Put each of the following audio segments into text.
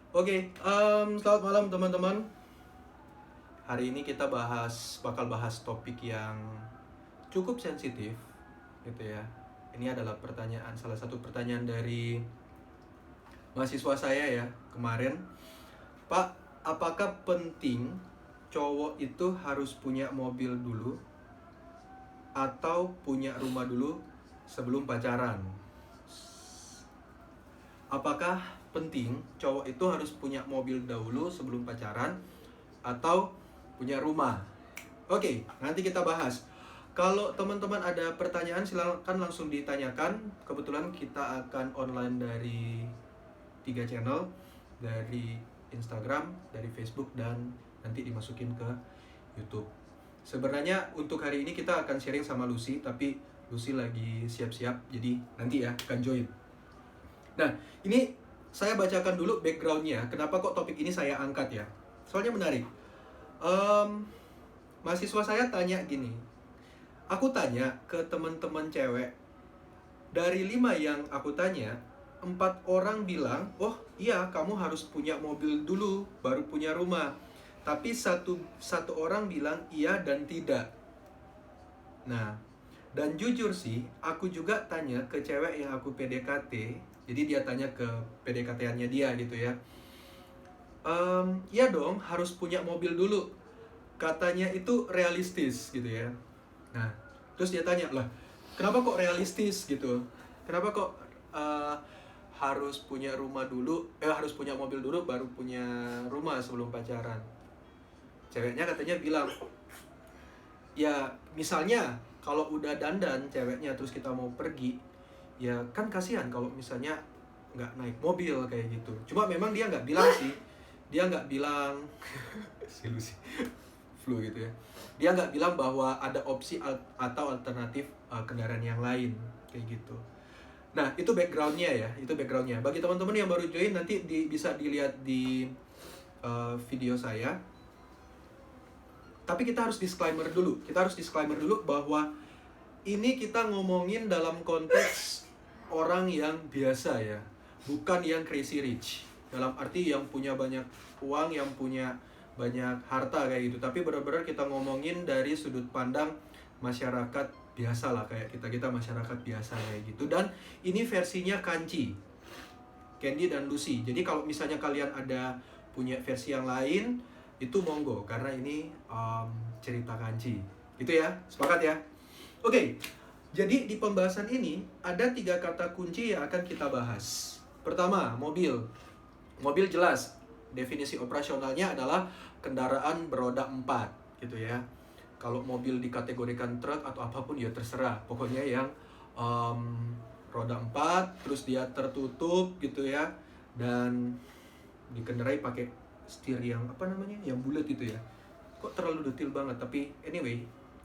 Oke, selamat malam teman-teman. Hari ini kita bakal bahas topik yang cukup sensitif, gitu ya. Ini adalah salah satu pertanyaan dari mahasiswa saya ya kemarin. Pak, apakah penting cowok itu harus punya mobil dulu atau punya rumah dulu sebelum pacaran? Apakah penting cowok itu harus punya mobil dahulu sebelum pacaran atau punya rumah? Oke, nanti kita bahas. Kalau teman-teman ada pertanyaan silakan langsung ditanyakan. Kebetulan kita akan online dari 3 channel, dari Instagram, dari Facebook, dan nanti dimasukin ke YouTube. Sebenarnya untuk hari ini kita akan sharing sama Lucy, tapi Lucy lagi siap-siap, jadi nanti ya akan join. Nah, ini saya bacakan dulu backgroundnya. Kenapa kok topik ini saya angkat ya? Soalnya menarik. Mahasiswa saya tanya gini. Aku tanya ke teman-teman cewek. Dari 5 yang aku tanya, 4 orang bilang, oh iya kamu harus punya mobil dulu, baru punya rumah. Tapi satu orang bilang iya dan tidak. Nah, dan jujur sih, aku juga tanya ke cewek yang aku PDKT. Jadi dia tanya ke PDKT-annya dia gitu ya. Iya dong, harus punya mobil dulu. Katanya itu realistis gitu ya. Nah, terus dia tanya, lah kenapa kok realistis gitu? Kenapa kok harus punya rumah dulu, harus punya mobil dulu baru punya rumah sebelum pacaran? Ceweknya katanya bilang, ya misalnya kalau udah dandan ceweknya terus kita mau pergi, ya kan kasihan kalau misalnya nggak naik mobil kayak gitu. Cuma memang dia nggak bilang sih, dia nggak bilang sih flu gitu ya. Dia nggak bilang bahwa ada opsi atau alternatif kendaraan yang lain kayak gitu. Nah itu backgroundnya ya, itu backgroundnya. Bagi teman-teman yang baru join nanti bisa dilihat di video saya. Tapi kita harus disclaimer dulu. Kita harus disclaimer dulu bahwa ini kita ngomongin dalam konteks orang yang biasa ya, bukan yang crazy rich. Dalam arti yang punya banyak uang, yang punya banyak harta kayak gitu. Tapi benar-benar kita ngomongin dari sudut pandang masyarakat biasa lah, kayak kita masyarakat biasa kayak gitu. Dan ini versinya Kanci, Candy dan Lucy. Jadi kalau misalnya kalian ada punya versi yang lain, itu monggo, karena ini cerita Kanci. Gitu ya, sepakat ya? Oke, jadi di pembahasan ini ada 3 kata kunci yang akan kita bahas. Pertama, mobil. Mobil jelas, definisi operasionalnya adalah kendaraan beroda 4 gitu ya. Kalau mobil dikategorikan truk atau apapun ya terserah. Pokoknya yang roda 4, terus dia tertutup gitu ya. Dan dikendarai pakai setir yang apa namanya? Yang bulat gitu ya. Kok terlalu detail banget, tapi anyway,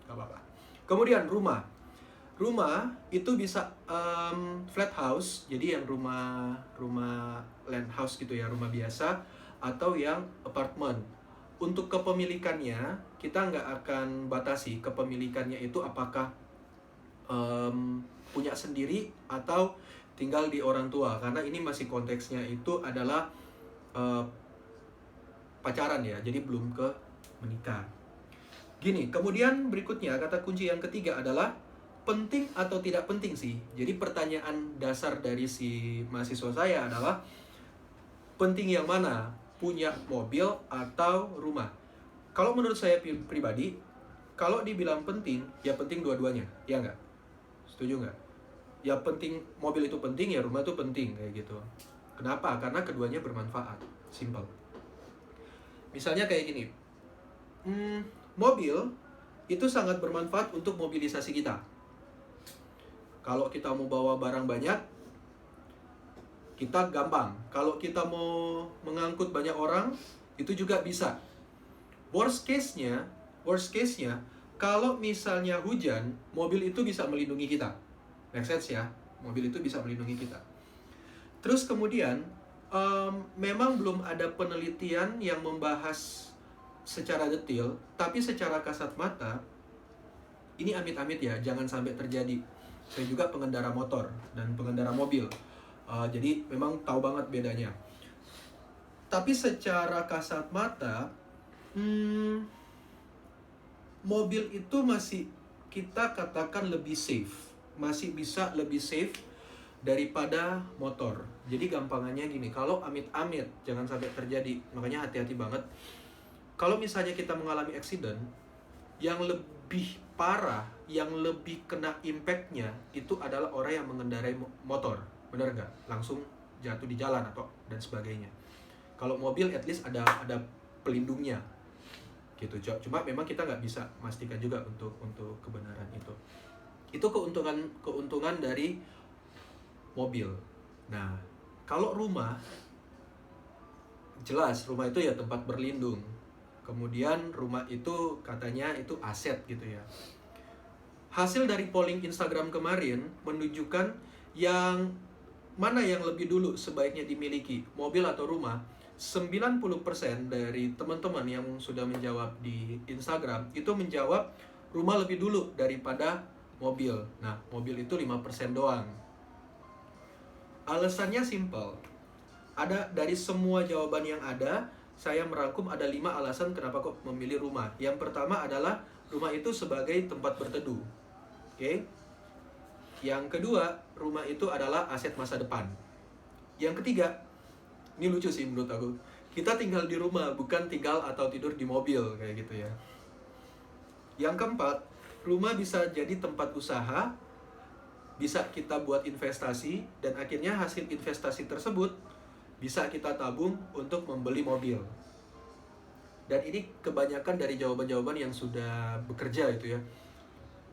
gak apa-apa. Kemudian rumah. Rumah itu bisa flat house, jadi yang rumah land house gitu ya, rumah biasa, atau yang apartemen. Untuk kepemilikannya, kita nggak akan batasi kepemilikannya itu apakah punya sendiri atau tinggal di orang tua, karena ini masih konteksnya itu adalah pacaran ya, jadi belum ke menikah. Gini, kemudian berikutnya kata kunci yang ketiga adalah penting atau tidak penting sih. Jadi pertanyaan dasar dari si mahasiswa saya adalah penting yang mana? Punya mobil atau rumah? Kalau menurut saya pribadi, kalau dibilang penting, ya penting dua-duanya. Ya nggak? Setuju nggak? Ya penting, mobil itu penting, ya rumah itu penting kayak gitu. Kenapa? Karena keduanya bermanfaat. Simple. Misalnya kayak gini. Mobil itu sangat bermanfaat untuk mobilisasi kita. Kalau kita mau bawa barang banyak, kita gampang. Kalau kita mau mengangkut banyak orang, itu juga bisa. Worst case-nya, kalau misalnya hujan, mobil itu bisa melindungi kita. Make sense ya? Mobil itu bisa melindungi kita. Terus kemudian, memang belum ada penelitian yang membahas secara detail, tapi secara kasat mata, ini amit-amit ya, jangan sampai terjadi. Saya juga pengendara motor dan pengendara mobil, jadi memang tahu banget bedanya. Tapi secara kasat mata, mobil itu masih kita katakan lebih safe. Masih bisa lebih safe daripada motor. Jadi gampangannya gini, kalau amit-amit jangan sampai terjadi, makanya hati-hati banget. Kalau misalnya kita mengalami accident, yang lebih parah, yang lebih kena impact-nya itu adalah orang yang mengendarai motor. Bener nggak? Langsung jatuh di jalan atau dan sebagainya. Kalau mobil at least ada pelindungnya gitu. Cuma memang kita nggak bisa memastikan juga untuk kebenaran itu. Itu keuntungan dari mobil. Nah, kalau rumah, jelas rumah itu ya tempat berlindung. Kemudian rumah itu katanya itu aset gitu ya. Hasil dari polling Instagram kemarin menunjukkan yang mana yang lebih dulu sebaiknya dimiliki, mobil atau rumah. 90% dari teman-teman yang sudah menjawab di Instagram itu menjawab rumah lebih dulu daripada mobil. Nah, mobil itu 5% doang. Alasannya simple. Ada dari semua jawaban yang ada, saya merangkum ada 5 alasan kenapa kok memilih rumah. Yang pertama adalah rumah itu sebagai tempat berteduh. Oke? Yang kedua, rumah itu adalah aset masa depan. Yang ketiga, ini lucu sih menurut aku. Kita tinggal di rumah, bukan tinggal atau tidur di mobil kayak gitu ya. Yang keempat, rumah bisa jadi tempat usaha, bisa kita buat investasi, dan akhirnya hasil investasi tersebut bisa kita tabung untuk membeli mobil. Dan ini kebanyakan dari jawaban-jawaban yang sudah bekerja itu ya.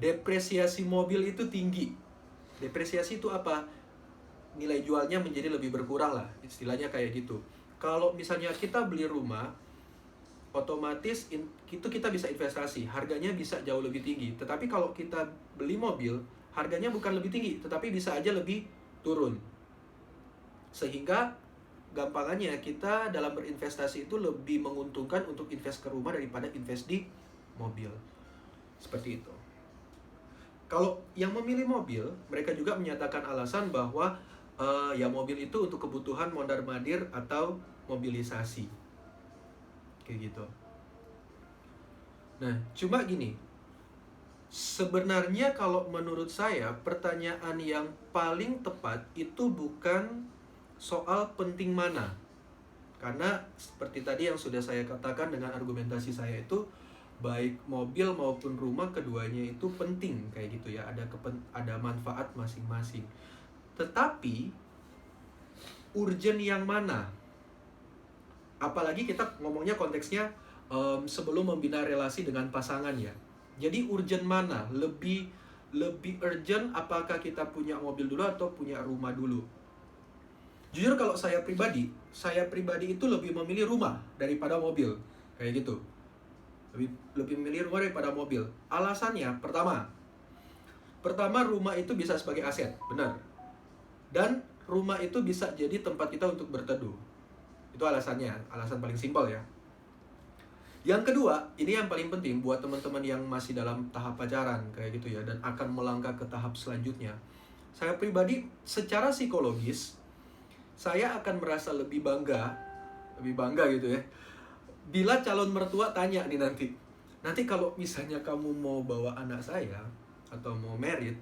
Depresiasi mobil itu tinggi. Depresiasi itu apa? Nilai jualnya menjadi lebih berkurang lah, istilahnya kayak gitu. Kalau misalnya kita beli rumah, otomatis itu kita bisa investasi, harganya bisa jauh lebih tinggi. Tetapi kalau kita beli mobil, harganya bukan lebih tinggi, tetapi bisa aja lebih turun. Sehingga gampangannya kita dalam berinvestasi itu lebih menguntungkan untuk invest ke rumah daripada invest di mobil. Seperti itu. Kalau yang memilih mobil, mereka juga menyatakan alasan bahwa ya mobil itu untuk kebutuhan mondar-mandir atau mobilisasi. Kayak gitu. Nah, cuma gini. Sebenarnya kalau menurut saya, pertanyaan yang paling tepat itu bukan soal penting mana. Karena seperti tadi yang sudah saya katakan dengan argumentasi saya itu, baik mobil maupun rumah keduanya itu penting kayak gitu ya, ada manfaat masing-masing. Tetapi urgent yang mana? Apalagi kita ngomongnya konteksnya sebelum membina relasi dengan pasangan ya. Jadi urgent mana? Lebih urgent apakah kita punya mobil dulu atau punya rumah dulu? Jujur kalau saya pribadi itu lebih memilih rumah daripada mobil kayak gitu. Lebih memilih rumah daripada mobil. Alasannya pertama rumah itu bisa sebagai aset, benar. Dan rumah itu bisa jadi tempat kita untuk berteduh. Itu alasannya, alasan paling simpel ya. Yang kedua, ini yang paling penting buat teman-teman yang masih dalam tahap pacaran kayak gitu ya, dan akan melangkah ke tahap selanjutnya. Saya pribadi secara psikologis saya akan merasa lebih bangga gitu ya, bila calon mertua tanya nih nanti kalau misalnya kamu mau bawa anak saya atau mau merit,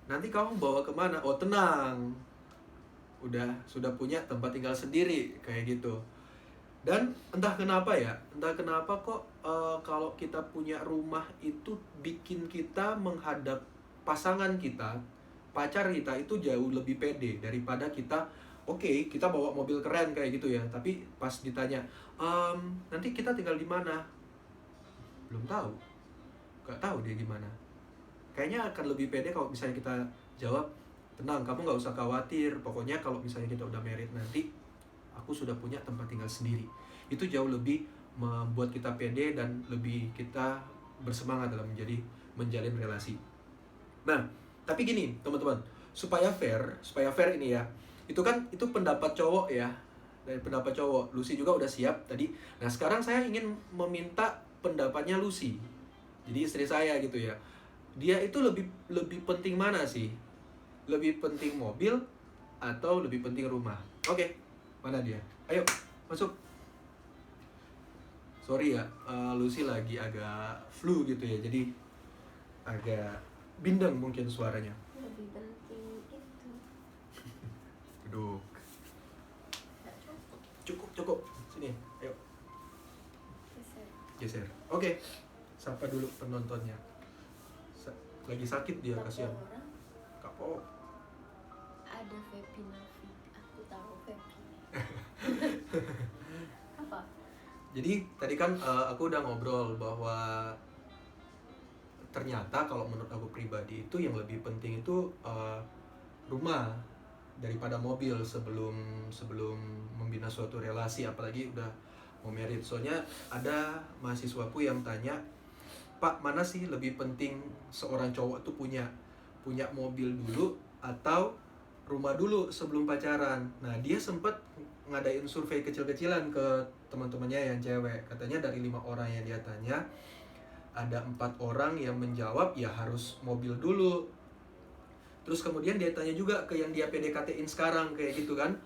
nanti kamu bawa kemana? Oh tenang, sudah punya tempat tinggal sendiri kayak gitu. Dan entah kenapa kok kalau kita punya rumah itu bikin kita menghadap pasangan kita, pacar kita itu jauh lebih pede daripada kita kita bawa mobil keren kayak gitu ya, tapi pas ditanya nanti kita tinggal di mana, belum tahu, nggak tahu dia gimana. Kayaknya akan lebih pede kalau misalnya kita jawab, tenang, kamu nggak usah khawatir, pokoknya kalau misalnya kita udah married nanti aku sudah punya tempat tinggal sendiri. Itu jauh lebih membuat kita pede dan lebih kita bersemangat dalam menjalin relasi. Nah, tapi gini teman-teman, supaya fair ini ya, itu pendapat cowok ya, dari pendapat cowok. Lucy juga udah siap tadi. Nah sekarang saya ingin meminta pendapatnya Lucy, jadi istri saya gitu ya. Dia itu lebih penting mana sih? Lebih penting mobil atau lebih penting rumah? Oke, mana dia? Ayo Masuk. Sorry ya, Lucy lagi agak flu gitu ya, jadi agak bindeng mungkin suaranya. Lebih penting itu. Duduk. Cukup. Sini, ayo. Geser. Oke. Sapa dulu penontonnya. Lagi sakit dia, kasihan. Kapo. Ada Febi Nafi. Aku tahu Febi. Apa? Jadi tadi kan aku udah ngobrol bahwa ternyata kalau menurut aku pribadi itu yang lebih penting itu rumah daripada mobil sebelum membina suatu relasi, apalagi udah mau married. Soalnya ada mahasiswaku yang tanya, Pak, mana sih lebih penting seorang cowok tuh punya mobil dulu atau rumah dulu sebelum pacaran? Nah, dia sempat ngadain survei kecil-kecilan ke teman-temannya yang cewek. Katanya dari 5 orang yang dia tanya, ada 4 orang yang menjawab ya harus mobil dulu. Terus kemudian dia tanya juga ke yang dia PDKT-in sekarang kayak gitu kan.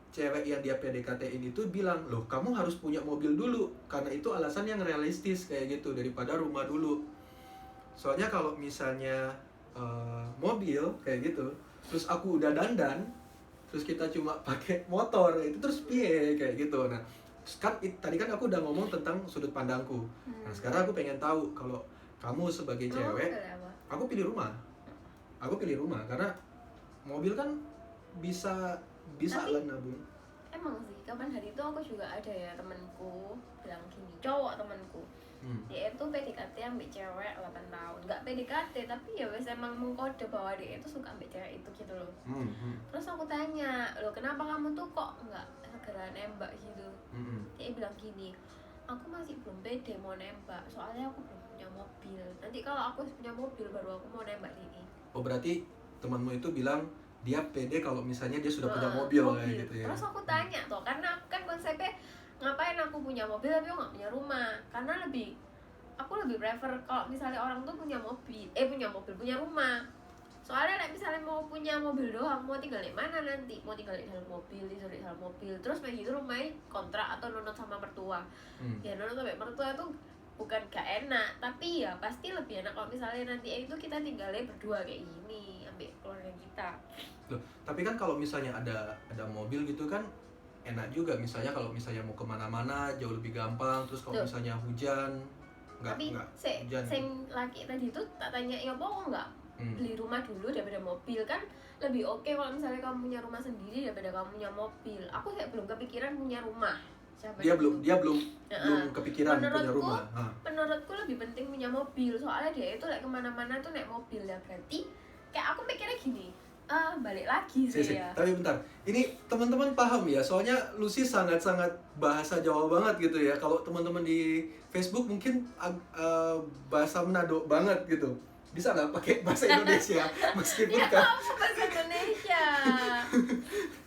Cewek yang dia PDKT-in itu bilang, loh kamu harus punya mobil dulu, karena itu alasan yang realistis kayak gitu, daripada rumah dulu. Soalnya kalau misalnya mobil kayak gitu, terus aku udah dandan, terus kita cuma pakai motor, itu terus piye kayak gitu. Nah, kan tadi kan aku udah ngomong tentang sudut pandangku. Nah, sekarang aku pengen tahu kalau kamu sebagai cewek, aku pilih rumah. Aku pilih rumah karena mobil kan bisa lah nabung. Emang sih, kapan hari itu aku juga ada ya temanku bilang gini, cowok temanku. Dia itu PDKT ambil cewek 8 tahun. Enggak PDKT tapi ya wes emang mengkode bahwa dia itu suka ambil cewek itu gitu loh. Terus aku tanya, "Loh, kenapa kamu tuh kok enggak segera nembak gitu?" Dia bilang gini, "Aku masih belum pede mau nembak, soalnya aku belum punya mobil. Nanti kalau aku punya mobil baru aku mau nembak ini." Oh, berarti temanmu itu bilang dia pede kalau misalnya dia sudah punya mobil kayak gitu ya. Terus aku tanya tuh, karena aku kan konsepnya ngapain aku punya mobil tapi aku nggak punya rumah, karena aku lebih prefer kalau misalnya orang tuh punya rumah. Soalnya misalnya mau punya mobil doang, mau tinggal di mana nanti? Mau tinggal di dalam mobil, tidur di dalam mobil, terus kayak gitu rumahnya kontrak atau nunut sama mertua. Ya nunut sama mertua tuh bukan gak enak, tapi ya pasti lebih enak kalau misalnya nanti itu kita tinggalnya berdua kayak gini, ambil keluarga kita. Loh, tapi kan kalau misalnya ada mobil gitu kan enak juga, misalnya kalau misalnya mau kemana-mana jauh lebih gampang. Terus kalau misalnya hujan hujan. Sing laki tadi tuh tak tanya, ya apa enggak beli rumah dulu daripada mobil, kan lebih oke kalau misalnya kamu punya rumah sendiri daripada kamu punya mobil. Aku kayak belum kepikiran punya rumah. Dia belum kepikiran punya rumah. Menurutku lebih penting punya mobil, soalnya dia itu kemana-mana tuh naik mobil ya. Berarti kayak aku mikirnya gini, balik lagi sih ya. Tapi bentar, ini teman-teman paham ya, soalnya Lucy sangat-sangat bahasa Jawa banget gitu ya. Kalau teman-teman di Facebook mungkin bahasa Manado banget gitu. Bisa nggak pakai bahasa Indonesia meskipun kan bahasa Indonesia.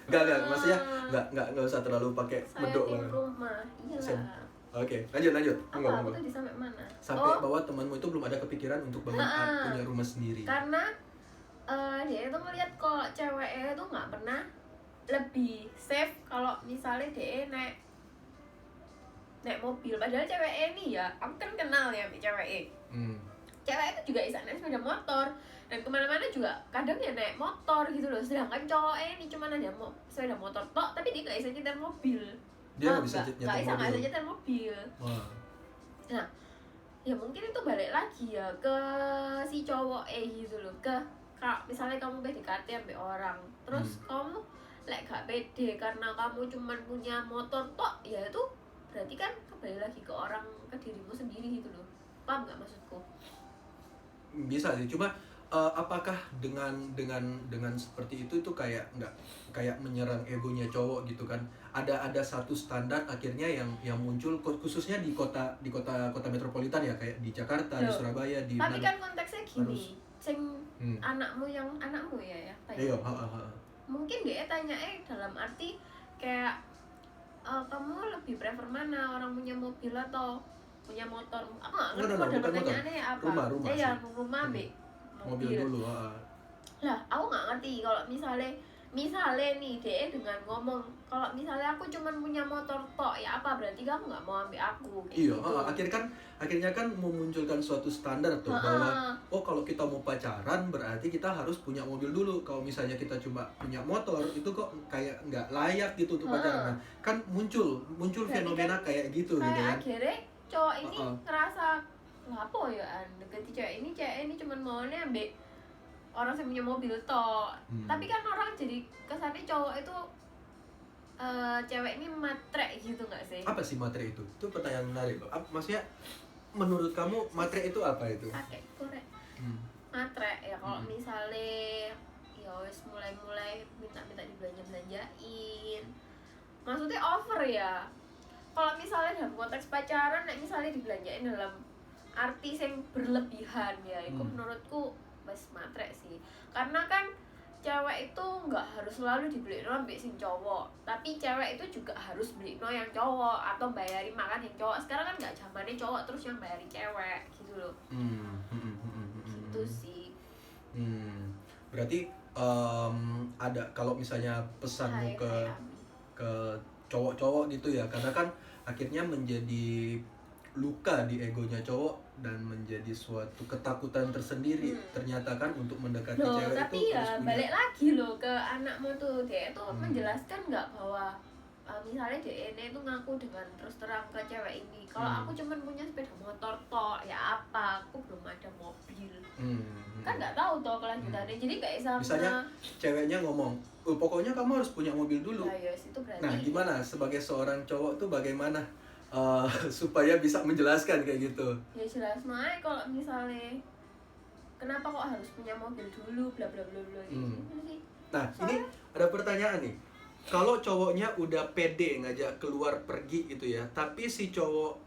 Enggak, maksudnya enggak usah terlalu pakai medok banget. Rumah, iyalah. Oke, lanjut. Aku tadi sampai mana? Sampai bahwa temanmu itu belum ada kepikiran untuk bangun punya rumah sendiri. Karena dia itu ngeliat kok ceweknya itu nggak pernah lebih safe kalau misalnya dia naik mobil. Padahal ceweknya ini ya, aku kan kenal ya sama ceweknya. Cewek itu juga bisa naik sepeda motor dan kemana-mana juga kadang ya naik motor gitu loh. Sedangkan cowoknya ini cuma ada sepeda motor tok, tapi dia nggak bisa nyetir mobil. Dia nggak bisa nyetir mobil. Nah, ya mungkin itu balik lagi ya ke si cowok gitu loh. Kalau misalnya kamu PDKT sampai orang, terus kamu gak pede karena kamu cuma punya motor tok, ya itu berarti kan kembali lagi ke dirimu sendiri gitu loh. Paham nggak maksudku? Bisa sih, cuma apakah dengan seperti itu kayak menyerang egonya cowok gitu kan? Ada satu standar akhirnya yang muncul khususnya di kota metropolitan ya, kayak di Jakarta, di Surabaya, di tapi kan konteksnya gini, anakmu ya tanya. Iya, mungkin dia tanya dalam arti kayak kamu lebih prefer mana, orang punya mobil atau punya motor? Aku nggak ngerti pertanyaannya apa. Rumah mobil dulu. Lah, aku nggak ngerti kalau misalnya nih dia dengan ngomong kalau misalnya aku cuman punya motor tok ya apa berarti kamu nggak mau ambil aku kayak Iya, gitu. akhirnya kan memunculkan suatu standar tuh bahwa oh kalau kita mau pacaran berarti kita harus punya mobil dulu. Kalau misalnya kita cuma punya motor itu kok kayak nggak layak gitu untuk pacaran. Nah, kan muncul Berarti fenomena kan kayak gitu kayak gitu kan. akhirnya cowok ini ngerasa apa ya deketi cewek ini cuman maunya ambil orang yang punya mobil tok. Tapi kan orang jadi kesannya cowok itu cewek ini matre gitu nggak sih? Apa sih matre itu? Itu pertanyaan menarik loh. Maksudnya menurut kamu matre itu apa itu? Pakai korek. Matre ya kalau misalnya ya wes mulai minta dibelanja-belanjain. Maksudnya over ya. Kalau misalnya dalam konteks pacaran, misalnya dibelanjain dalam arti yang berlebihan ya, itu menurutku wes matre sih. Karena kan cewek itu nggak harus selalu dibeliin ambek sing cowok, tapi cewek itu juga harus beliin yang cowok atau bayarin makan yang cowok. Sekarang kan nggak zamannya cowok terus yang bayarin cewek gitu loh. Gitu sih. Berarti ada kalau misalnya pesanmu ke cowok-cowok gitu ya, karena kan akhirnya menjadi luka di egonya cowok dan menjadi suatu ketakutan tersendiri. Ternyata kan untuk mendekati cewek tapi itu ya balik lagi loh ke anakmu tuh, dia tuh menjelaskan nggak bahwa misalnya dia ini tuh ngaku dengan terus terang ke cewek ini kalau aku cuman punya sepeda motor tok ya apa, aku belum ada mobil. Kan nggak tahu toh kelanjutannya, jadi nggak bisa misalnya ceweknya ngomong pokoknya kamu harus punya mobil dulu. Itu berarti, nah gimana sebagai seorang cowok tuh bagaimana supaya bisa menjelaskan kayak gitu? Ya jelas aja kalau misalnya kenapa kok harus punya mobil dulu bla bla bla bla gitu sih. Nah ini ada pertanyaan nih, kalau cowoknya udah pede ngajak keluar pergi gitu ya, tapi si cowok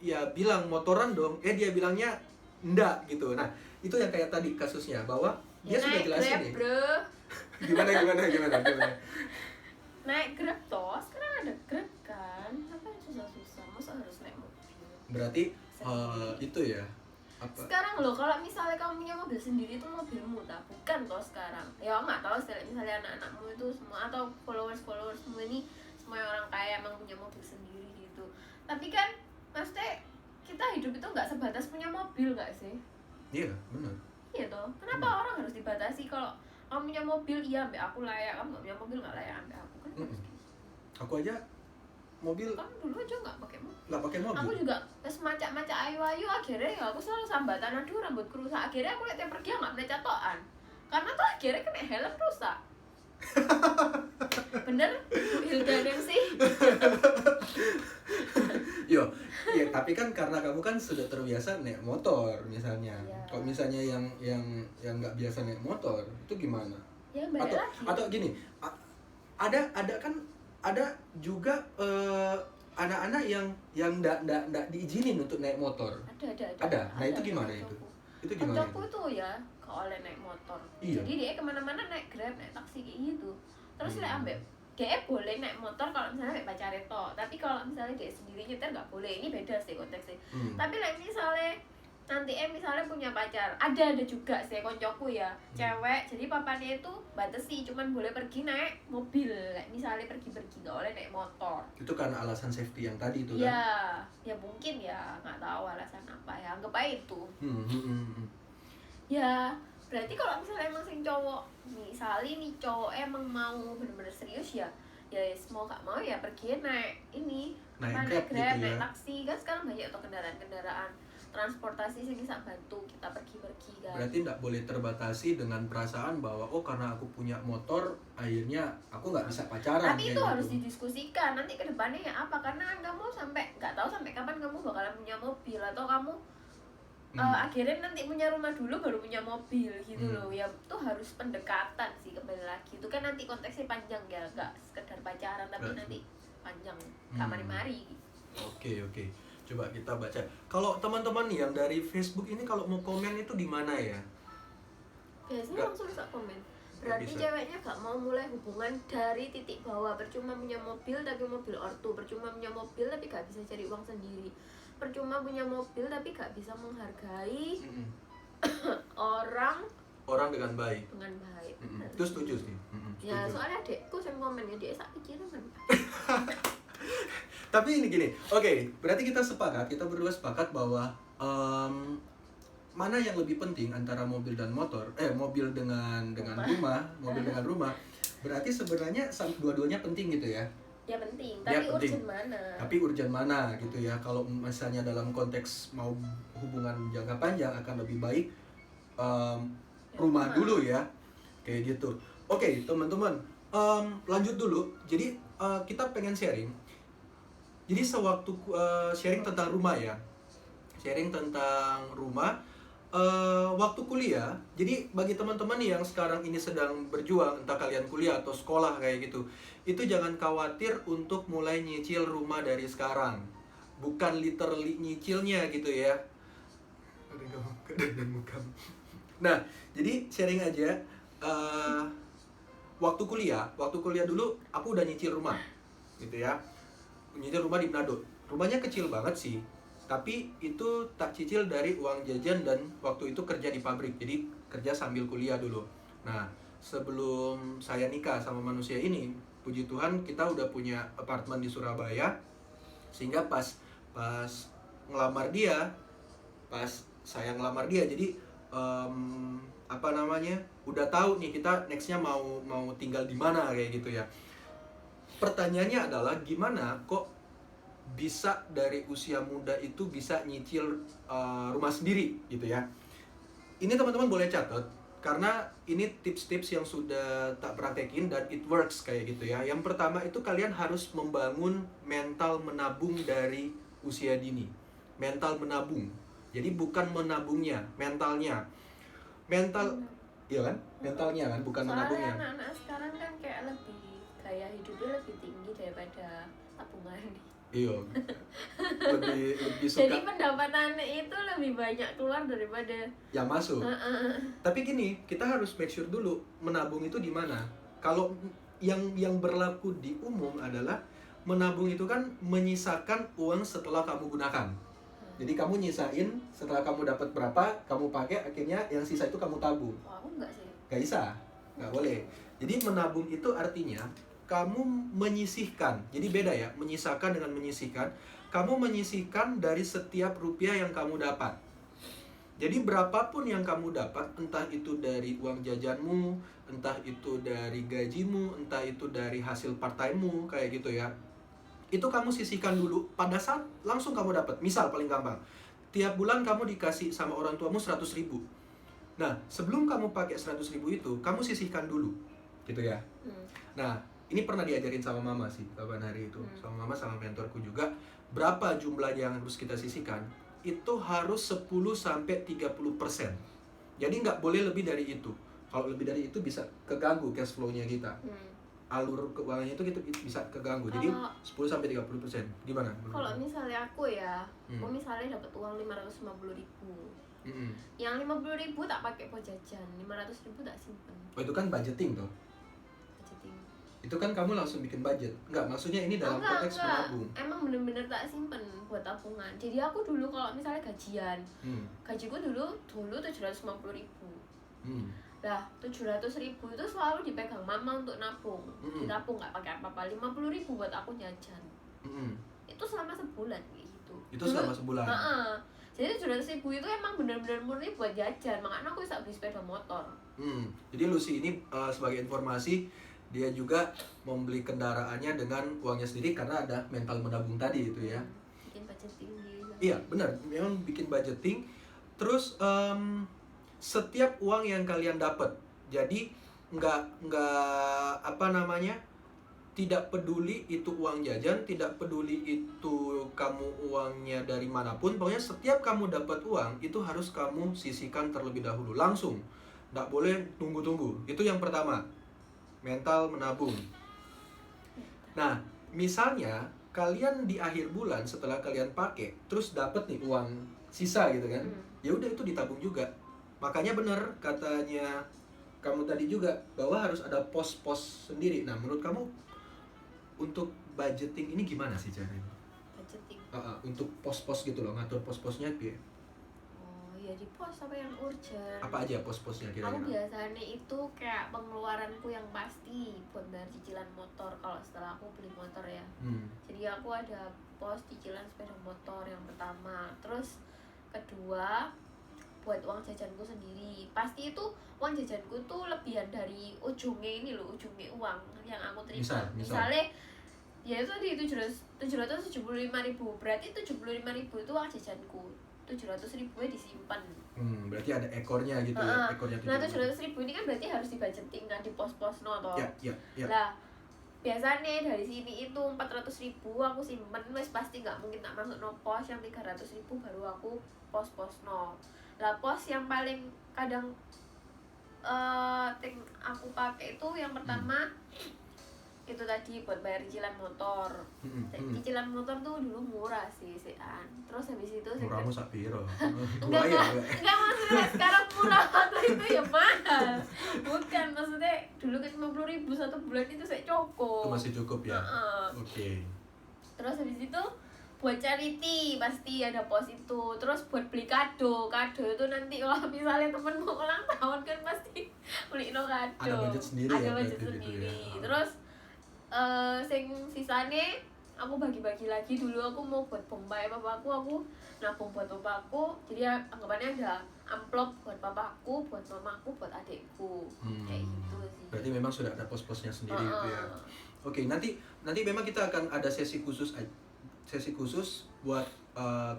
ya bilang motoran dong, dia bilangnya enggak gitu. Nah itu yang kayak tadi kasusnya bahwa dia sudah jelasin nih. Bro. gimana Naik Grab toh, sekarang ada Grab kan, apa yang susah-susah, masa harus naik mobil? Berarti itu ya apa? Sekarang loh, kalau misalnya kamu punya mobil sendiri itu mobilmu tak, bukan toh sekarang. Ya nggak tahu sih, misalnya anak-anakmu itu semua atau followers semua ini semua yang orang kaya emang punya mobil sendiri gitu. Tapi kan maksudnya kita hidup itu nggak sebatas punya mobil nggak sih? Iya benar. Iya toh, kenapa orang harus dibatasi kalau kamu punya mobil iya ambek aku layak, kamu nggak punya mobil nggak layak ambek aku kan? Aku aja mobil. Kamu dulu aja nggak pakai mobil. Nggak pakai mobil. Aku juga pas macak-macak ayu-ayu akhirnya ya aku selalu sambatan, aduh rambutku rusak. Akhirnya aku lihat yang pergi nggak pernah catokan, karena tuh akhirnya kena helm rusak. Bener, Hilda sih. Yo, ya tapi kan karena kamu kan sudah terbiasa naik motor misalnya. Kalau misalnya yang nggak biasa naik motor itu gimana? Ya balik lagi. Atau gini, ada juga anak-anak yang nggak diizinin untuk naik motor. Ada. Nah itu gimana itu? Itu gimana? Koncoku tuh ya gak oleh naik motor. Iya. Jadi dia kemana-mana naik Grab, naik taksi kayak gitu. Terus dia ambek dia boleh naik motor kalau misalnya naik pacar itu, tapi kalau misalnya dia sendiri nyetir nggak boleh. Ini beda sih konteksnya. Tapi misalnya nanti misalnya punya pacar, ada juga sih koncoku ya cewek, jadi papanya itu batasi cuman boleh pergi naik mobil, misalnya pergi-pergi nggak boleh naik motor. Itu karena alasan safety yang tadi itu ya, kan? Ya mungkin ya, nggak tahu alasan apa ya, anggap aja itu. Ya berarti kalau misalnya emang sing cowok, misalnya nih cowok emang mau bener-bener serius ya mau gak mau ya pergi naik ini naik Grab gitu ya? naik taksi kan sekarang banyak tuh kendaraan transportasi yang bisa bantu kita pergi-pergi kan. Berarti nggak boleh terbatasi dengan perasaan bahwa karena aku punya motor akhirnya aku nggak bisa pacaran. Tapi itu harus didiskusikan nanti ke depannya ya apa, karena kan kamu nggak tahu sampai kapan kamu bakalan punya mobil atau kamu akhirnya nanti punya rumah dulu baru punya mobil gitu loh. Ya itu harus pendekatan sih, kembali lagi itu kan nanti konteksnya panjang ya, nggak sekedar pacaran tapi nanti panjang kamari-mari. Oke. Coba kita baca. Kalau teman-teman yang dari Facebook ini kalau mau komen itu di mana ya? Biasanya langsung bisa komen. Berarti ceweknya gak mau mulai hubungan dari titik bawah. Percuma punya mobil tapi mobil ortu, percuma punya mobil tapi gak bisa cari uang sendiri, percuma punya mobil tapi gak bisa menghargai orang orang dengan baik. dengan baik. Itu setuju sih. Ya Setuju. soalnya adekku yang komen ya dia sak pikiran kan. Tapi ini gini, oke, berarti kita sepakat, kita berdua sepakat bahwa mana yang lebih penting antara mobil dan motor, mobil dengan rumah, mobil dengan rumah. Berarti sebenarnya dua-duanya penting gitu ya. Ya penting, Ya, tapi penting. urgent mana? Tapi urgent mana gitu ya. Kalau misalnya dalam konteks mau hubungan jangka panjang akan lebih baik rumah dulu ya. Kayak gitu. Oke, teman-teman, lanjut dulu. Jadi kita pengen sharing. Jadi sewaktu sharing tentang rumah ya. Sharing tentang rumah waktu kuliah. Jadi bagi teman-teman yang sekarang ini sedang berjuang, entah kalian kuliah atau sekolah kayak gitu, itu jangan khawatir untuk mulai nyicil rumah dari sekarang. Bukan literally nyicilnya gitu ya. Nah, jadi sharing aja. Waktu kuliah dulu aku udah nyicil rumah, gitu ya. Nyicil rumah di Manado. Rumahnya kecil banget sih, tapi itu tak cicil dari uang jajan dan waktu itu kerja di pabrik. Jadi kerja sambil kuliah dulu. Nah, sebelum saya nikah sama manusia ini, puji Tuhan kita udah punya apartemen di Surabaya. Sehingga pas ngelamar dia, pas saya ngelamar dia, jadi udah tahu nih kita nextnya mau tinggal di mana kayak gitu ya. Pertanyaannya adalah gimana kok bisa dari usia muda itu bisa nyicil rumah sendiri gitu ya. Ini teman-teman boleh catat karena ini tips-tips yang sudah tak praktekin dan it works kayak gitu ya. Yang pertama itu kalian harus membangun mental menabung dari usia dini. Mental menabung. Jadi bukan menabungnya, mentalnya. Iya kan? Mentalnya kan, bukan menabungnya. Soalnya anak-anak sekarang kan kayak lebih gaya hidupnya lebih tinggi daripada tabungan. Iya. Lebih suka. Jadi pendapatannya itu lebih banyak keluar daripada yang masuk. Tapi gini, kita harus make sure dulu menabung itu di mana. Kalau yang berlaku di umum adalah menabung itu kan menyisakan uang setelah kamu gunakan. Jadi kamu nyisain setelah kamu dapat berapa, kamu pakai, akhirnya yang sisa itu kamu tabung. Oh, aku enggak sih. Gak bisa, nggak boleh. Jadi menabung itu artinya kamu menyisihkan. Jadi beda ya, menyisakan dengan menyisihkan. Kamu menyisihkan dari setiap rupiah yang kamu dapat. Jadi berapapun yang kamu dapat, entah itu dari uang jajanmu, entah itu dari gajimu, entah itu dari hasil part-time-mu, kayak gitu ya. Itu kamu sisihkan dulu pada saat langsung kamu dapat. Misal paling gampang, tiap bulan kamu dikasih sama orang tuamu 100.000. Nah, sebelum kamu pakai 100.000 itu, kamu sisihkan dulu, gitu ya. Nah, ini pernah diajarin sama mama sih kapan hari itu, sama mama sama mentorku juga. Berapa jumlah yang harus kita sisihkan? Itu harus 10-30%. Jadi nggak boleh lebih dari itu. Kalau lebih dari itu bisa keganggu cash flow-nya kita. Alur keuangannya itu kita bisa keganggu. Jadi 10-30%. Gimana? Kalau misalnya aku ya, aku misalnya dapat uang 550.000. Yang 50.000 tak pakai buat jajan, 500.000 tak simpen. Oh, itu kan budgeting tuh. Budgeting. Itu kan kamu langsung bikin budget. Enggak, maksudnya ini dalam konteks menabung. Emang bener-bener tak simpen buat tabungan. Jadi aku dulu kalau misalnya gajian, gajiku dulu 750.000. Lah 700.000 itu selalu dipegang mama untuk nabung. Ditabung nggak pakai apa-apa. 50.000 buat aku jajan. Itu selama sebulan gitu. Itu selama sebulan. Jadi 700.000 itu emang benar-benar murni buat jajan. Makanya aku bisa beli sepeda motor. Jadi Lucy ini sebagai informasi, dia juga membeli kendaraannya dengan uangnya sendiri karena ada mental menabung tadi itu ya. Bikin budgeting gitu. Iya benar, memang bikin budgeting. Terus setiap uang yang kalian dapat, jadi tidak peduli itu uang jajan, tidak peduli itu kamu uangnya dari manapun, pokoknya setiap kamu dapat uang itu harus kamu sisihkan terlebih dahulu langsung, nggak boleh tunggu-tunggu. Itu yang pertama, mental menabung. Nah, misalnya kalian di akhir bulan setelah kalian pakai, terus dapat nih uang sisa gitu kan, ya udah itu ditabung juga. Makanya benar katanya kamu tadi juga bahwa harus ada pos-pos sendiri. Nah, menurut kamu untuk budgeting ini gimana sih caranya? Budgeting. Untuk pos-pos gitu loh, ngatur pos-posnya gitu ya. Oh ya di pos apa yang urgent. Apa aja pos-posnya Aku kira-kira? biasanya itu kayak pengeluaranku yang pasti buat bayar cicilan motor kalau setelah aku beli motor ya. Jadi aku ada pos cicilan sepeda motor yang pertama, terus kedua buat uang jajanku sendiri. Pasti itu uang jajanku tuh lebihan dari ujungnya ini loh, ujungnya uang yang aku terima. Misalnya ya itu tadi 775.000, berarti 75.000 itu uang jajanku, 700.000 disimpan. Berarti ada ekornya gitu ya, ekornya. Nah 700.000 ini kan berarti harus dibajetin kan di pos-pos no toh. Ya. Lah biasanya dari sini itu 400.000 aku simpen, wes pasti nggak mungkin tak masuk no pos. Yang 300.000 baru aku pos no. Lah pos yang paling kadang aku pakai itu yang pertama itu tadi buat bayar cicilan motor. Cicilan motor tuh dulu murah sih sean. Terus habis itu murahmu sak piro? enggak maksudnya sekarang murah, waktu itu ya mahal. Bukan, maksudnya dulu kan 50.000 satu bulan itu saya cukup. Itu masih cukup ya. Oke. Terus habis itu buat charity pasti ada pos itu. Terus buat beli kado itu nanti kalau misalnya temen mau ulang tahun kan pasti beli no kado. Ada budget sendiri ada ya, budget gitu sendiri ya. Terus sing sisane aku bagi-bagi lagi. Dulu aku mau buat bombay papaku, aku nabung buat papaku. Jadi anggapannya ada amplop buat papaku, buat mamaku, buat adikku. Kayak gitu sih. Berarti memang sudah ada pos-posnya sendiri itu ya. Oke, nanti memang kita akan ada sesi khusus buat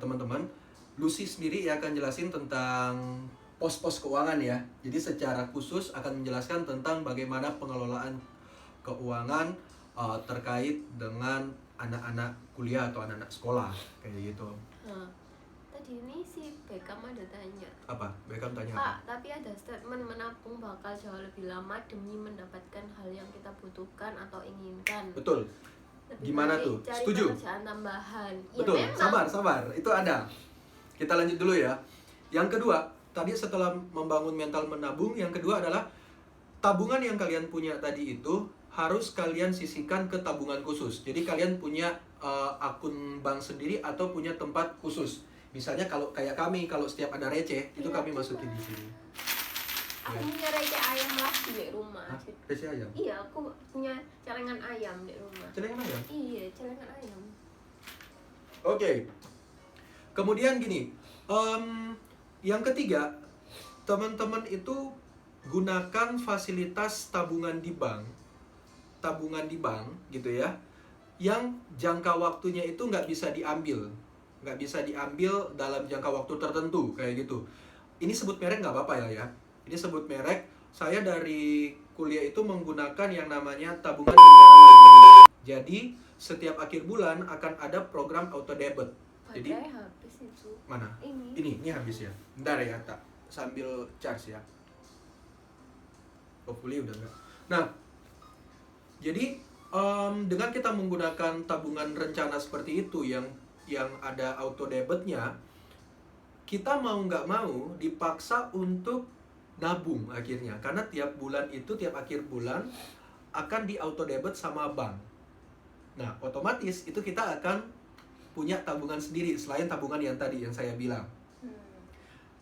teman-teman. Lucy sendiri ya akan jelasin tentang pos-pos keuangan ya. Jadi secara khusus akan menjelaskan tentang bagaimana pengelolaan keuangan terkait dengan anak-anak kuliah atau anak-anak sekolah kayak gitu. Tadi ini si Beckham ada tanya. Apa? Beckham tanya Pak, apa? tapi ada statement menabung bakal jauh lebih lama demi mendapatkan hal yang kita butuhkan atau inginkan. Betul. Lebih Gimana baik tuh? cari Setuju? pekerjaan tambahan. Betul. Ya, memang. Sabar. Itu ada. Kita lanjut dulu ya. Yang kedua, tadi setelah membangun mental menabung, yang kedua adalah tabungan yang kalian punya tadi itu harus kalian sisihkan ke tabungan khusus. Jadi kalian punya akun bank sendiri atau punya tempat khusus. Misalnya kalau kayak kami, kalau setiap ada receh, itu kami masukin di sini. Aku punya receh ayam lah di rumah. Hah? Receh ayam? Iya, aku punya celengan ayam di rumah. Celengan ayam? Iya, celengan ayam. Oke. Kemudian gini, yang ketiga, teman-teman itu gunakan fasilitas tabungan di bank gitu ya, yang jangka waktunya itu nggak bisa diambil dalam jangka waktu tertentu kayak gitu. Ini sebut merek nggak apa-apa ya. Ini sebut merek. Saya dari kuliah itu menggunakan yang namanya tabungan rencana mandiri. Jadi setiap akhir bulan akan ada program auto debit. Jadi habis itu. mana? Ini Habis ya. Bentar ya, tak sambil charge ya. Hopefully udah enggak. Nah, jadi dengan kita menggunakan tabungan rencana seperti itu yang ada auto debitnya, kita mau nggak mau dipaksa untuk nabung akhirnya, karena tiap akhir bulan akan di auto debit sama bank. Nah, otomatis itu kita akan punya tabungan sendiri selain tabungan yang tadi yang saya bilang.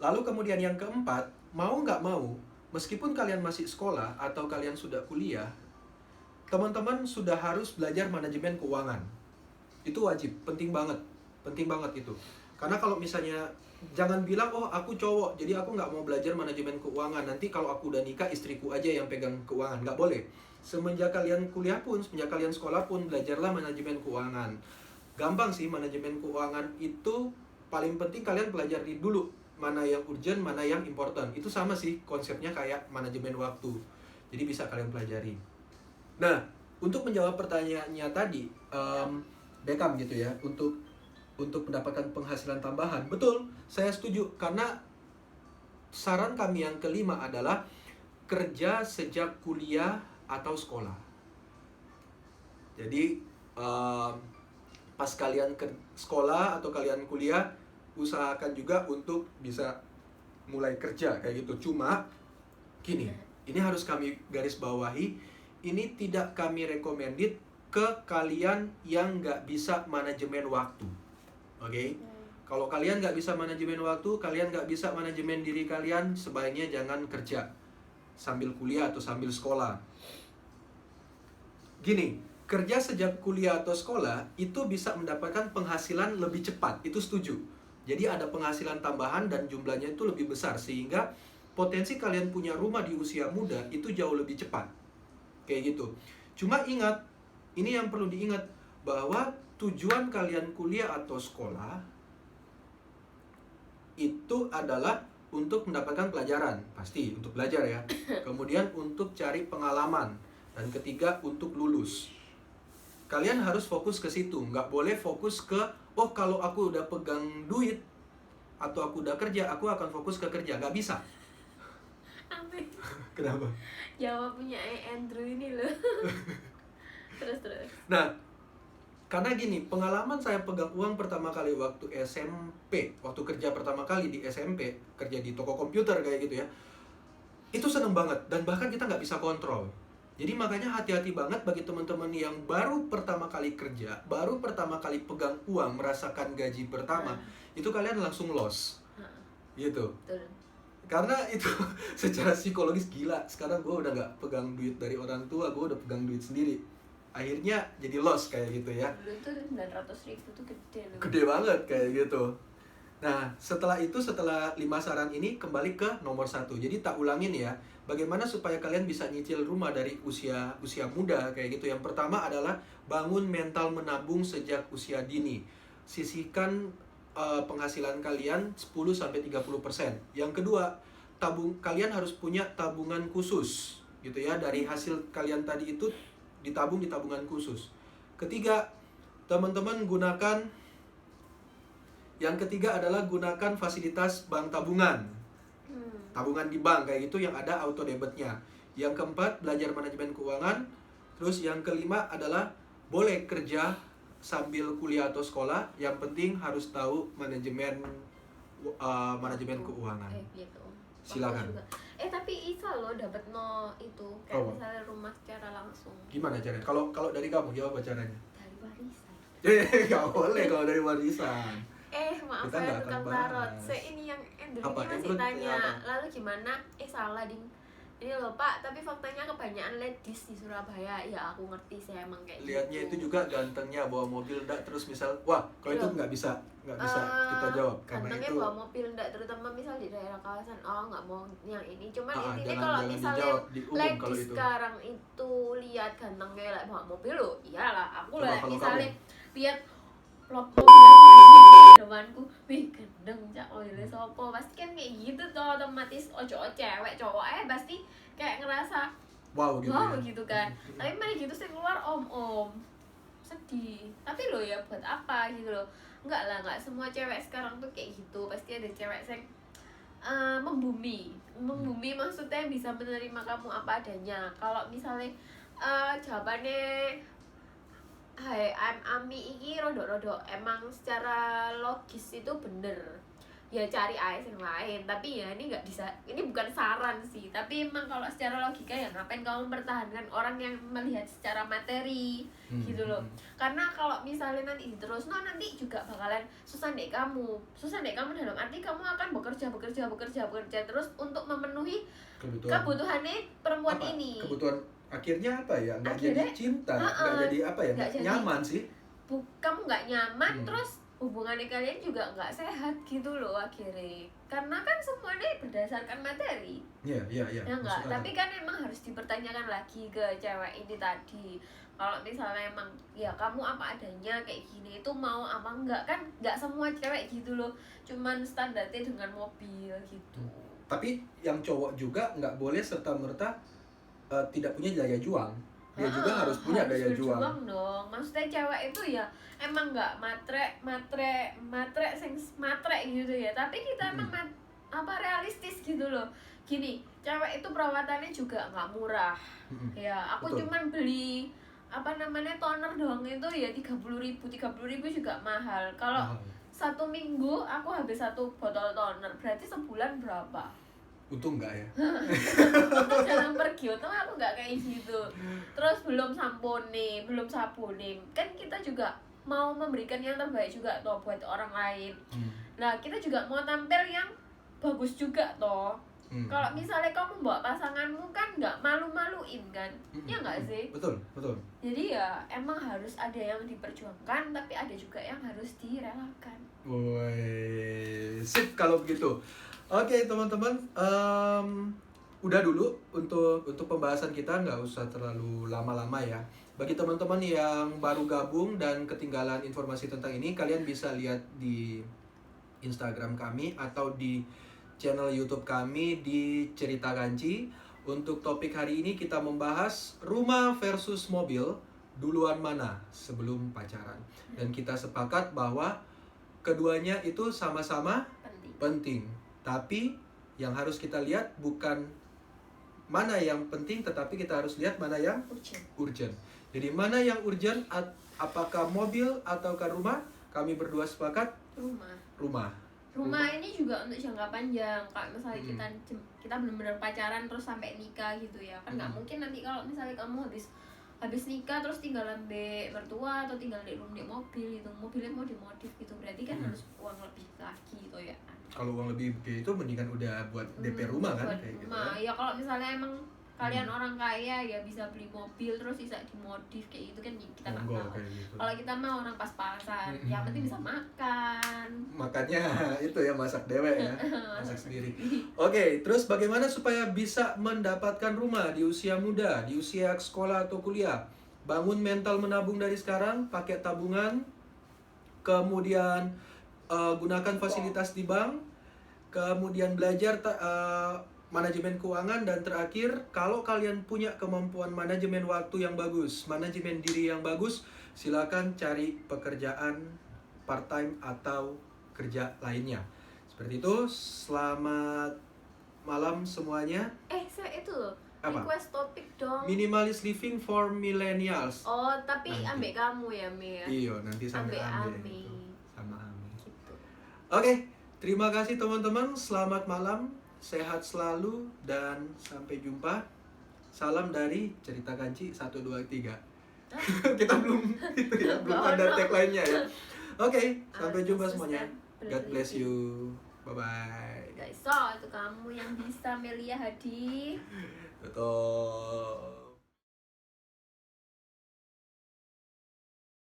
Lalu kemudian yang keempat, mau nggak mau, meskipun kalian masih sekolah atau kalian sudah kuliah, teman-teman sudah harus belajar manajemen keuangan. Itu wajib, penting banget itu. Karena kalau misalnya, jangan bilang, oh aku cowok, jadi aku nggak mau belajar manajemen keuangan. Nanti kalau aku udah nikah, istriku aja yang pegang keuangan. Nggak boleh. Semenjak kalian kuliah pun, semenjak kalian sekolah pun, belajarlah manajemen keuangan. Gampang sih, manajemen keuangan itu paling penting kalian pelajari dulu. Mana yang urgent, mana yang important. Itu sama sih konsepnya kayak manajemen waktu. Jadi bisa kalian pelajari. Nah, untuk menjawab pertanyaannya tadi, Beckham gitu ya, untuk mendapatkan penghasilan tambahan. Betul, saya setuju. Karena saran kami yang kelima adalah kerja sejak kuliah atau sekolah. Jadi pas kalian ke sekolah atau kalian kuliah, usahakan juga untuk bisa mulai kerja kayak gitu. Cuma gini, ini harus kami garis bawahi, ini tidak kami recommended ke kalian yang nggak bisa manajemen waktu. Oke? Kalau kalian nggak bisa manajemen waktu, kalian nggak bisa manajemen diri kalian, sebaiknya jangan kerja sambil kuliah atau sambil sekolah. Gini, kerja sejak kuliah atau sekolah itu bisa mendapatkan penghasilan lebih cepat, itu setuju. Jadi ada penghasilan tambahan dan jumlahnya itu lebih besar, sehingga potensi kalian punya rumah di usia muda itu jauh lebih cepat. Kayak gitu. Cuma ingat, ini yang perlu diingat, bahwa tujuan kalian kuliah atau sekolah itu adalah untuk mendapatkan pelajaran, pasti untuk belajar ya. Kemudian untuk cari pengalaman, dan ketiga untuk lulus. Kalian harus fokus ke situ, nggak boleh fokus ke oh kalau aku udah pegang duit atau aku udah kerja, aku akan fokus ke kerja. Nggak bisa. Aneh. Kenapa? Jawabnya Andrew ini loh. Terus. Nah, karena gini, pengalaman saya pegang uang pertama kali waktu SMP, waktu kerja pertama kali di SMP, kerja di toko komputer kayak gitu ya, itu seneng banget, dan bahkan kita nggak bisa kontrol. Jadi makanya hati-hati banget bagi teman-teman yang baru pertama kali kerja, baru pertama kali pegang uang, merasakan gaji pertama, itu kalian langsung loss, gitu. Betul. Karena itu secara psikologis gila, sekarang gue udah nggak pegang duit dari orang tua, gue udah pegang duit sendiri. Akhirnya jadi loss kayak gitu ya. Dulu tuh 900.000 tuh gede loh. Gede banget kayak gitu. Nah, setelah itu, setelah 5 saran ini, kembali ke nomor 1. Jadi tak ulangin ya, bagaimana supaya kalian bisa nyicil rumah dari usia muda kayak gitu. Yang pertama adalah bangun mental menabung sejak usia dini. Sisihkan penghasilan kalian 10-30%. Yang kedua, kalian harus punya tabungan khusus gitu ya, dari hasil kalian tadi itu ditabung di tabungan khusus. Ketiga, teman-teman yang ketiga adalah gunakan fasilitas bank tabungan. Tabungan di bank kayak gitu yang ada auto debitnya. Yang keempat, belajar manajemen keuangan. Terus yang kelima adalah boleh kerja sambil kuliah atau sekolah, yang penting harus tahu manajemen keuangan. Gitu. Silakan. Tapi Isa loh dapat itu kayak misalnya rumah secara langsung. Gimana caranya? Kalau dari kamu, jawab caranya. Dari warisan. Nggak boleh kalau dari warisan. Maaf Kita saya nggak tukang akan tarot. bahas. Ini yang Andrew Apa? ini masih Andrew tanya. apa? Lalu gimana? Salah ding. Ini loh Pak, tapi faktanya kebanyakan ladies di Surabaya. Ya aku ngerti sih emang kayak Lihatnya gitu. itu juga gantengnya bawa mobil enggak, terus misal wah kalau itu nggak bisa kita jawab karena gantengnya itu bawa mobil enggak, terutama misal di daerah kawasan. Nggak mau yang ini. Cuman intinya jangan- kalau jangan misalnya dijawab di umum kalau ladies itu. sekarang itu lihat gantengnya lah bawa mobil lo, iyalah aku Coba lah kalau misalnya kamu. lihat mobil depanku, wih gendeng cak mobilnya sopo, pasti kan kayak gitu tuh otomatis cewek cowok pasti kayak ngerasa wow gitu wow ya. gitu kan. Tapi malah gitu sih keluar om sedih, tapi lo ya buat apa gitu loh. Enggak semua cewek sekarang tuh kayak gitu, pasti ada cewek yang membumi maksudnya bisa menerima kamu apa adanya. Kalau misalnya jawabannya hai I'm Ami iki rodok emang secara logis itu bener ya, cari AS yang lain. Tapi ya ini nggak bisa, ini bukan saran sih, tapi emang kalau secara logika ya ngapain kamu mempertahankan orang yang melihat secara materi gitu loh. Karena kalau misalnya nanti terus nanti juga bakalan susah deh kamu dalam arti kamu akan bekerja terus untuk memenuhi kebutuhannya perempuan ini. Kebutuhan akhirnya apa ya, nggak Akhirnya, jadi cinta, nggak jadi apa ya, nggak jadi. nyaman sih. Kamu nggak nyaman, terus hubungannya kalian juga nggak sehat gitu loh akhirnya. Karena kan semuanya berdasarkan materi. Iya. Ya enggak, tapi kan emang harus dipertanyakan lagi ke cewek ini tadi. Kalau misalnya emang ya kamu apa adanya kayak gini itu mau apa enggak, kan nggak semua cewek gitu loh. Cuman standarnya dengan mobil gitu. Tapi yang cowok juga nggak boleh serta-merta tidak punya daya juang. Dia juga harus punya daya juang. Harus dong. Maksudnya cewek itu ya emang nggak matre gitu ya. Tapi kita emang realistis gitu loh. Gini, cewek itu perawatannya juga nggak murah. Ya, aku Betul. cuman beli toner doang itu ya 30.000 juga mahal. Kalau satu minggu aku habis 1 botol toner, berarti sebulan berapa? Untung enggak ya. Untuk jalan pergi, untung aku nggak kayak gitu. Terus belum sabune, kan kita juga mau memberikan yang terbaik juga toh buat orang lain. Hmm. Nah kita juga mau tampil yang bagus juga toh. Kalau misalnya kamu bawa pasanganmu kan nggak malu-maluin kan, ya nggak sih? Betul, betul. Jadi ya emang harus ada yang diperjuangkan, tapi ada juga yang harus direlakan. Woi, sip kalau begitu. Oke teman-teman, udah dulu untuk pembahasan kita, nggak usah terlalu lama-lama ya. Bagi teman-teman yang baru gabung dan ketinggalan informasi tentang ini, kalian bisa lihat di Instagram kami atau di channel YouTube kami di Cerita Kanci. Untuk topik hari ini kita membahas rumah versus mobil, duluan mana sebelum pacaran. Dan kita sepakat bahwa keduanya itu sama-sama penting. Tapi yang harus kita lihat bukan mana yang penting, tetapi kita harus lihat mana yang urgent. Jadi mana yang urgent, apakah mobil ataukah rumah? Kami berdua sepakat rumah. Rumah ini juga untuk jangka panjang. Kalau misalnya kita benar-benar pacaran terus sampai nikah gitu ya, kan nggak mungkin nanti kalau misalnya kamu habis nikah terus tinggalan di mertua atau tinggal di mobil gitu, mobilnya mau dimodif gitu, berarti kan harus uang lebih lagi gitu ya. Kalau uang lebih gitu mendingan udah buat DP rumah kan, kayak gitu kan? Ya kalau misalnya emang kalian orang kaya ya bisa beli mobil terus bisa dimodif kayak gitu kan, kita nggak tahu. Gitu. Kalau kita mah orang pas-pasan, yang penting bisa makan. Makanya itu ya, masak dewek ya, masak sendiri. Oke, terus bagaimana supaya bisa mendapatkan rumah di usia muda, di usia sekolah atau kuliah? Bangun mental menabung dari sekarang, pakai tabungan, kemudian gunakan fasilitas di bank, kemudian belajar manajemen keuangan, dan terakhir, kalau kalian punya kemampuan manajemen waktu yang bagus, manajemen diri yang bagus, silakan cari pekerjaan part-time atau kerja lainnya. Seperti itu. Selamat malam semuanya. Saya itu loh, apa? Request topik dong. Minimalist living for millennials. Oh, tapi ambek kamu ya, Mi ya? Iya, nanti sampai Ami. gitu. Sama Ami. Gitu. Oke, terima kasih teman-teman. Selamat malam. Sehat selalu dan sampai jumpa. Salam dari Cerita Kanci 1 2 3. Kita belum itu ya, belum ada tagline-nya ya. Oke, sampai jumpa semuanya. God bless you. Bye bye. Guys, so itu kamu yang bisa Melia Hadi. Betul.